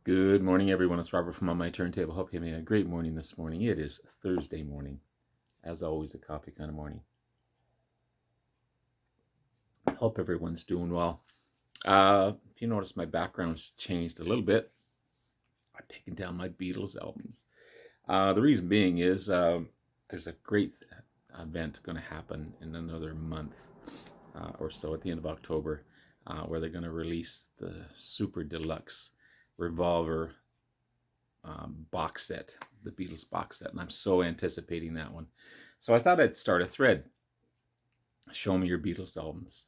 Good morning, everyone. It's Robert from On My Turntable. Hope you're having a great morning this morning. It is Thursday morning. As always, a coffee kind of morning. Hope everyone's doing well. If you notice, my background's changed a little bit. I've taken down my Beatles albums. The reason being is there's a great event going to happen in another month or so at the end of October where they're going to release the Super Deluxe Revolver box set, the Beatles box set, and I'm so anticipating that one. So I thought I'd start a thread. Show me your Beatles albums.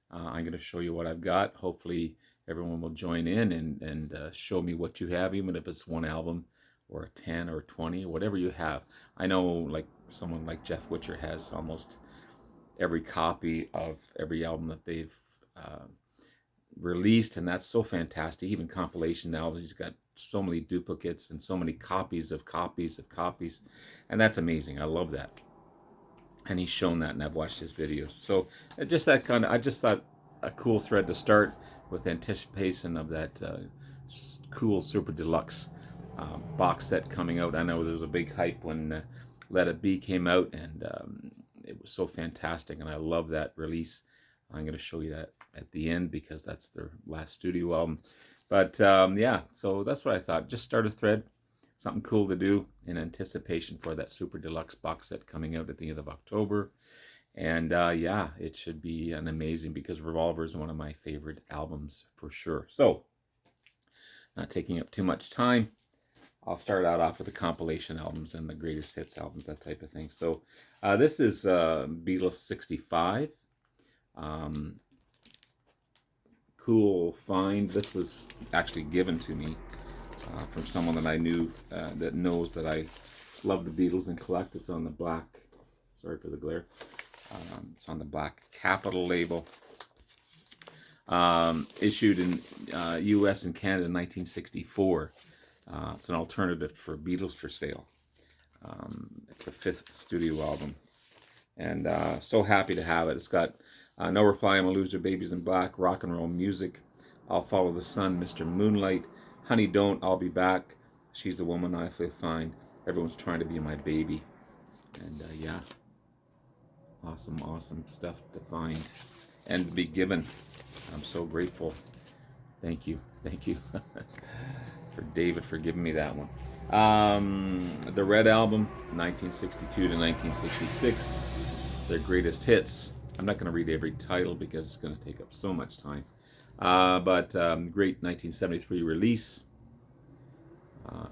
I'm going to show you what I've got. Hopefully everyone will join in and show me what you have, even if it's one album or a 10 or 20, whatever you have. I know like someone like Jeff Witcher has almost every copy of every album that they've released, and that's so fantastic. Even compilation albums, he's got so many duplicates and so many copies of copies of copies, and that's amazing. I love that, and he's shown that, and I've watched his videos. So just that kind of, I just thought a cool thread to start with anticipation of that cool Super Deluxe box set coming out. I know there was a big hype when Let It Be came out, and it was so fantastic, and I love that release. I'm going to show you that at the end because that's their last studio album. But yeah, so that's what I thought. Just start a thread, something cool to do in anticipation for that Super Deluxe box set coming out at the end of October. And yeah, it should be an amazing, because Revolver is one of my favorite albums for sure. So, not taking up too much time, I'll start out off with the compilation albums and the greatest hits albums, that type of thing. So this is Beatles 65. Cool find. This was actually given to me from someone that I knew that knows that I love the Beatles and collect. It's on the black, sorry for the glare, it's on the black Capitol label. Issued in US and Canada in 1964. It's an alternative for Beatles for Sale. It's the 5th studio album, and so happy to have it. It's got No Reply, I'm a Loser, Babies in Black, Rock and Roll Music, I'll Follow the Sun, Mr. Moonlight, Honey Don't, I'll Be Back, She's a Woman, I Feel Fine, Everyone's Trying to Be My Baby. And yeah, awesome stuff to find and to be given. I'm so grateful. Thank you for David for giving me that one. The Red Album, 1962 to 1966, their greatest hits. I'm not going to read every title because it's going to take up so much time. But great 1973 release.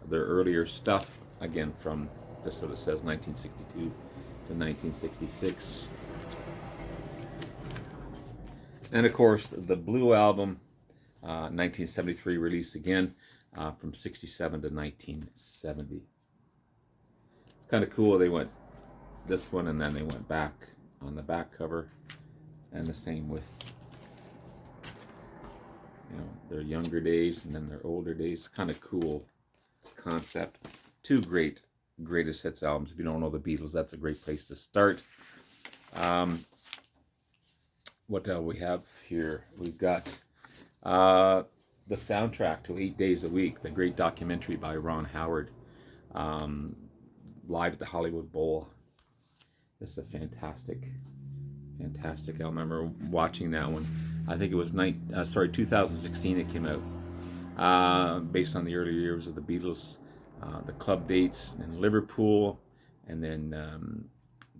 Their earlier stuff, again from, this sort of says 1962 to 1966. And of course, the Blue Album, 1973 release again, from 67 to 1970. It's kind of cool. They went this one and then they went back on the back cover, and the same with, you know, their younger days and then their older days. Kind of cool concept. Two greatest hits albums. If you don't know the Beatles, that's a great place to start. What we have here? We've got the soundtrack to 8 Days a Week, the great documentary by Ron Howard, live at the Hollywood Bowl. This is a fantastic. I remember watching that one. I think it was 2016 it came out, based on the early years of the Beatles, the club dates in Liverpool, and then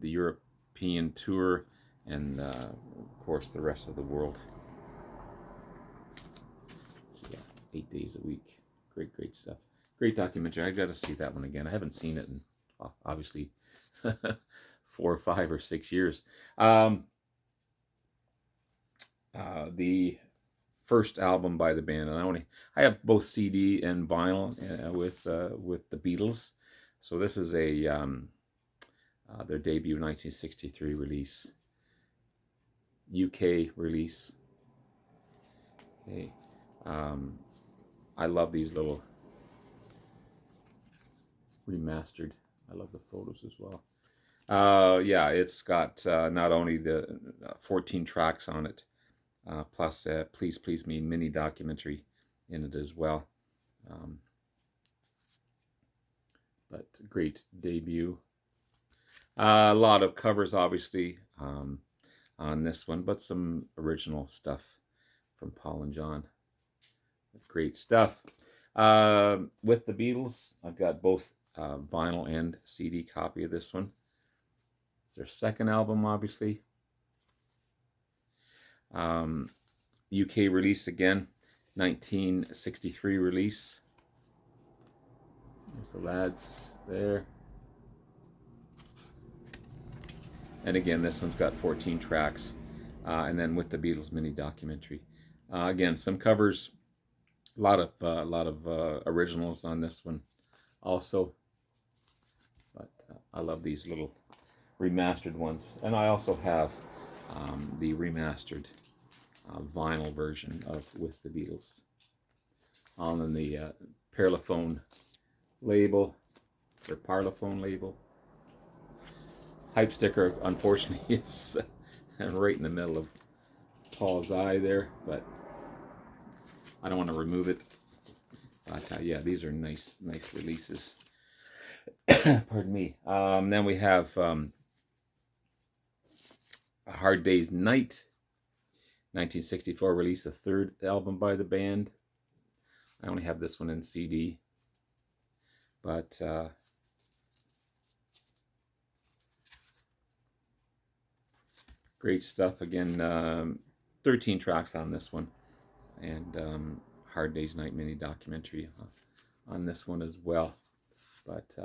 the European tour, and of course the rest of the world. So yeah, 8 Days a Week. Great stuff. Great documentary. I got to see that one again. I haven't seen it in obviously 4 or 5 or 6 years. The first album by the band, and I have both CD and vinyl with the Beatles. So this is a their debut 1963 release, UK release. Okay, I love these little remastered. I love the photos as well. Yeah, it's got not only the 14 tracks on it, plus Please Please Me mini documentary in it as well. Um, but great debut. A lot of covers, obviously, on this one, but some original stuff from Paul and John. Great stuff. With the Beatles, I've got both vinyl and CD copy of this one. It's their second album, obviously. UK release again, 1963 release. There's the lads there. And again, this one's got 14 tracks. And then with the Beatles mini documentary. Again, some covers, a lot of originals on this one also. But I love these little remastered ones. And I also have the remastered vinyl version of With the Beatles on the Parlophone label, or Parlophone label. Hype sticker, unfortunately, is right in the middle of Paul's eye there, but I don't want to remove it. But yeah, these are nice releases. Pardon me. Then we have A Hard Day's Night, 1964 release, the third album by the band. I only have this one in CD, but great stuff. Again, 13 tracks on this one, and Hard Day's Night mini documentary on this one as well. But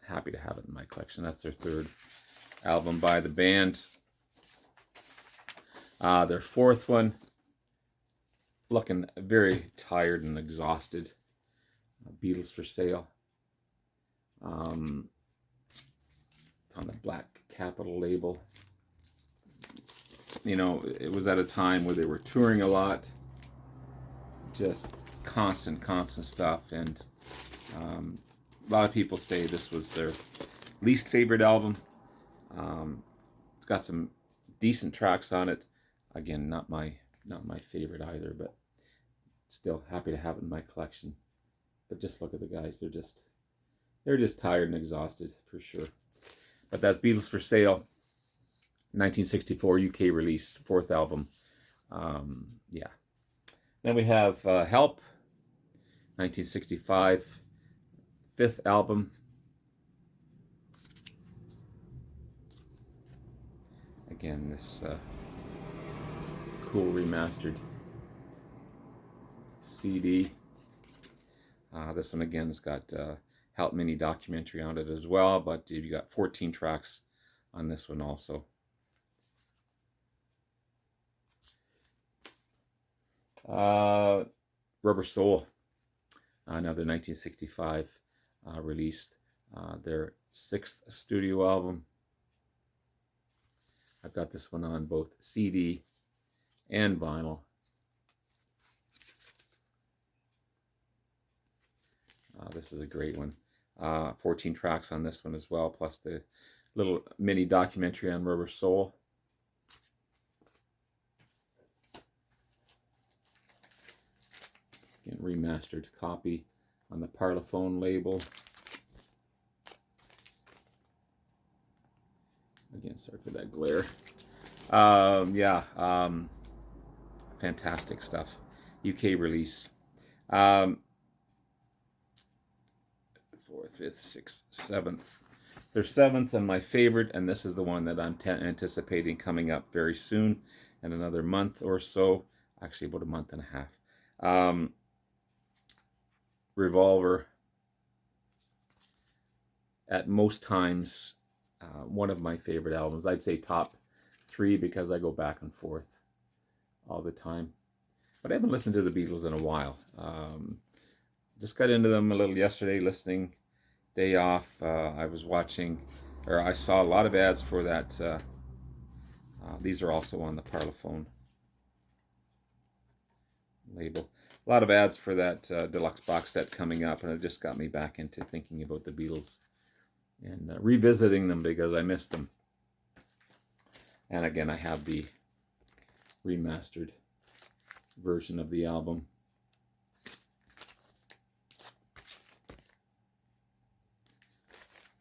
happy to have it in my collection. That's their third album by the band. Their fourth one, looking very tired and exhausted. Beatles for Sale. It's on the Black Capital label. You know, it was at a time where they were touring a lot. Just constant stuff. And a lot of people say this was their least favorite album. It's got some decent tracks on it. Again, not my favorite either, but still happy to have it in my collection. But just look at the guys; they're just tired and exhausted for sure. But that's Beatles for Sale, 1964 UK release, fourth album. Yeah. Then we have Help, 1965, fifth album. Again, this cool remastered CD. This one again has got Help mini documentary on it as well, but you got 14 tracks on this one also. Rubber Soul, another 1965 release, their sixth studio album. I've got this one on both CD and vinyl. This is a great one. 14 tracks on this one as well, plus the little mini documentary on Rubber Soul. Again, remastered copy on the Parlophone label. Again, sorry for that glare. Fantastic stuff. UK release. 4th, 5th, 6th, 7th. Their 7th and my favorite, and this is the one that I'm anticipating coming up very soon, in another month or so. Actually, about a month and a half. Revolver. At most times, one of my favorite albums. I'd say top 3 because I go back and forth all the time. But I haven't listened to the Beatles in a while. Just got into them a little yesterday, listening. Day off. I was watching, or I saw a lot of ads for that. These are also on the Parlophone label. A lot of ads for that deluxe box set coming up, and it just got me back into thinking about the Beatles and revisiting them because I missed them. And again, I have the remastered version of the album.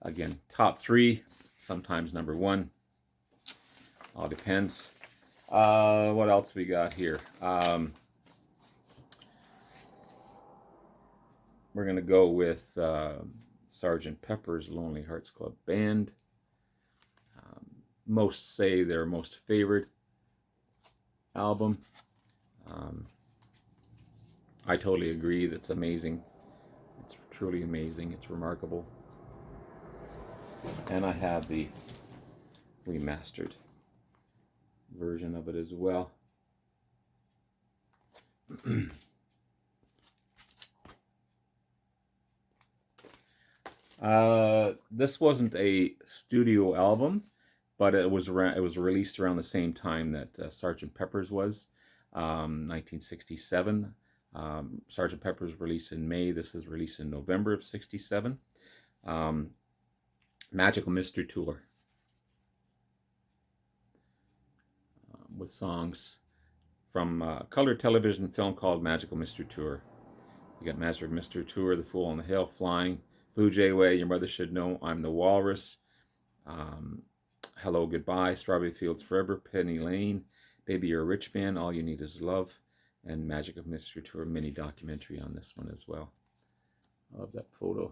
Again, top 3, sometimes number 1. All depends. What else we got here? We're going to go with Sgt. Pepper's Lonely Hearts Club Band. Most say their most favorite album. I totally agree. That's amazing. It's truly amazing. It's remarkable. And I have the remastered version of it as well. This wasn't a studio album, but it was released around the same time that Sgt. Pepper's was, 1967. Sgt. Pepper's released in May. This is released in November of '67. Magical Mystery Tour, with songs from a colored television film called Magical Mystery Tour. You got Magical Mystery Tour, The Fool on the Hill, Flying, Blue Jay Way, Your Mother Should Know, I'm the Walrus, Hello Goodbye, Strawberry Fields Forever, Penny Lane, Baby You're a Rich Man, All You Need Is Love, and Magical Mystery Tour mini documentary on this one as well. I love that photo.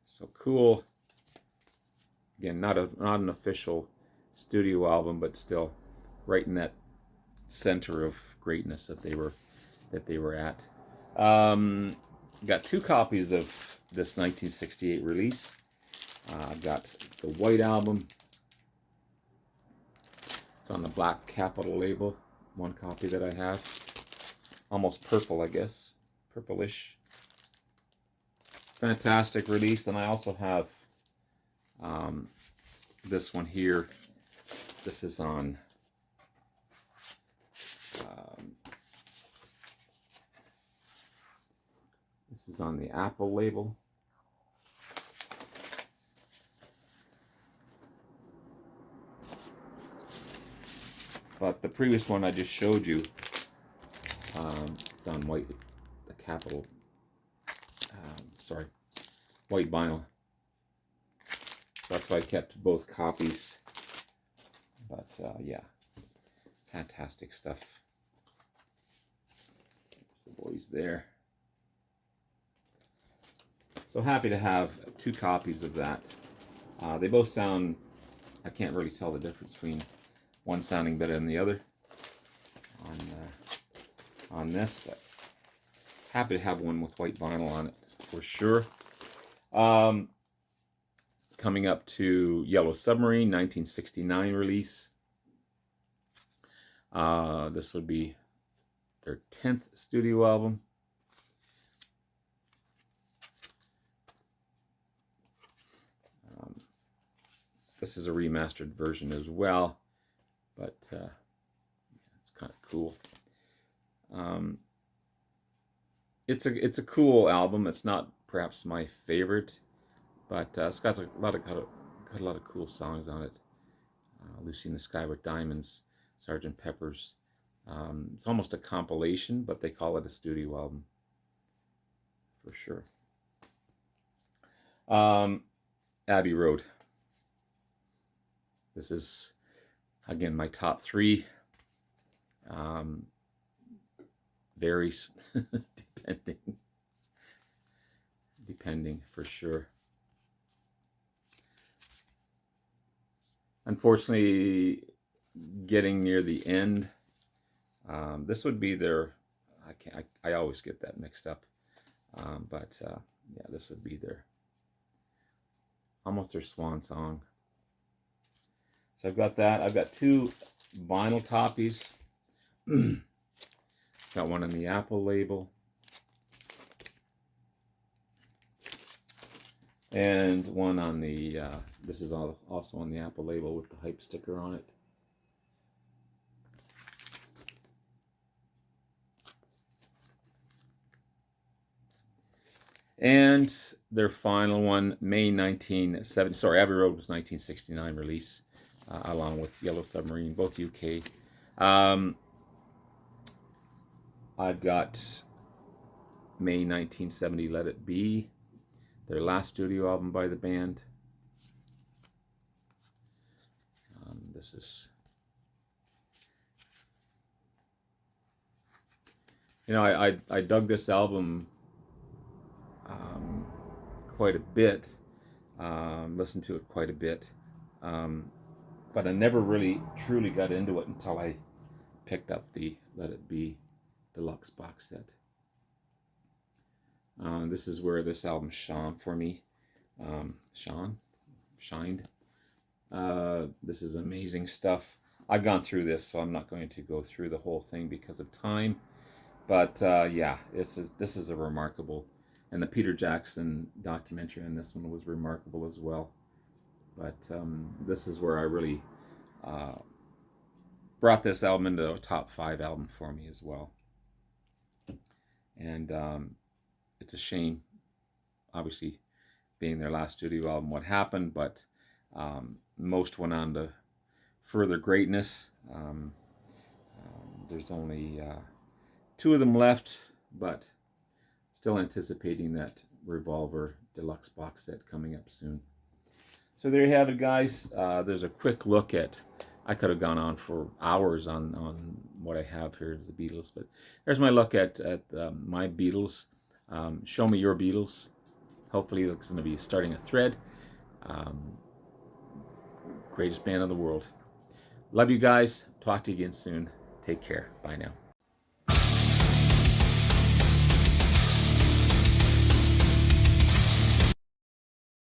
So cool. Again, not an official studio album, but still right in that center of greatness that they were at. Got 2 copies of this 1968 release. I've got the white album. It's on the black Capitol label. One copy that I have. Almost purple, I guess. Purplish. Fantastic release. And I also have this one here. This is on the Apple label. But the previous one I just showed you, it's on white, the Capitol, white vinyl. So that's why I kept both copies. But yeah, fantastic stuff. There's the boys there. So happy to have 2 copies of that. They both sound, I can't really tell the difference between one sounding better than the other on this, but happy to have one with white vinyl on it for sure. Coming up to Yellow Submarine, 1969 release. This would be their 10th studio album. This is a remastered version as well, but it's kind of cool. It's a cool album. It's not perhaps my favorite, but it's got a lot of cool songs on it. Lucy in the Sky with Diamonds, Sgt. Pepper's. It's almost a compilation, but they call it a studio album for sure. Abbey Road. This is, again, my top 3. Varies depending for sure. Unfortunately, getting near the end, this would be their, I always get that mixed up, but yeah, this would be their, almost their swan song. So I've got that. I've got 2 vinyl copies. Got one on the Apple label. And one on the, this is also on the Apple label with the hype sticker on it. And their final one, May 1970, sorry, Abbey Road was 1969 release. Along with Yellow Submarine, both UK. I've got May 1970, Let It Be, their last studio album by the band. This is, you know, I dug this album quite a bit, listened to it quite a bit, but I never really truly got into it until I picked up the Let It Be Deluxe box set. This is where this album shone for me. Shined. This is amazing stuff. I've gone through this, so I'm not going to go through the whole thing because of time. But yeah, this is a remarkable, and the Peter Jackson documentary on this one was remarkable as well. But this is where I really brought this album into a top 5 album for me as well. And it's a shame, obviously, being their last studio album, what happened, but most went on to further greatness. There's only 2 of them left, but still anticipating that Revolver Deluxe box set coming up soon. So there you have it, guys. There's a quick look at, I could have gone on for hours on what I have here as the Beatles, but there's my look at my Beatles. Show me your Beatles. Hopefully it's going to be starting a thread. Greatest band in the world. Love you guys. Talk to you again soon. Take care. Bye now.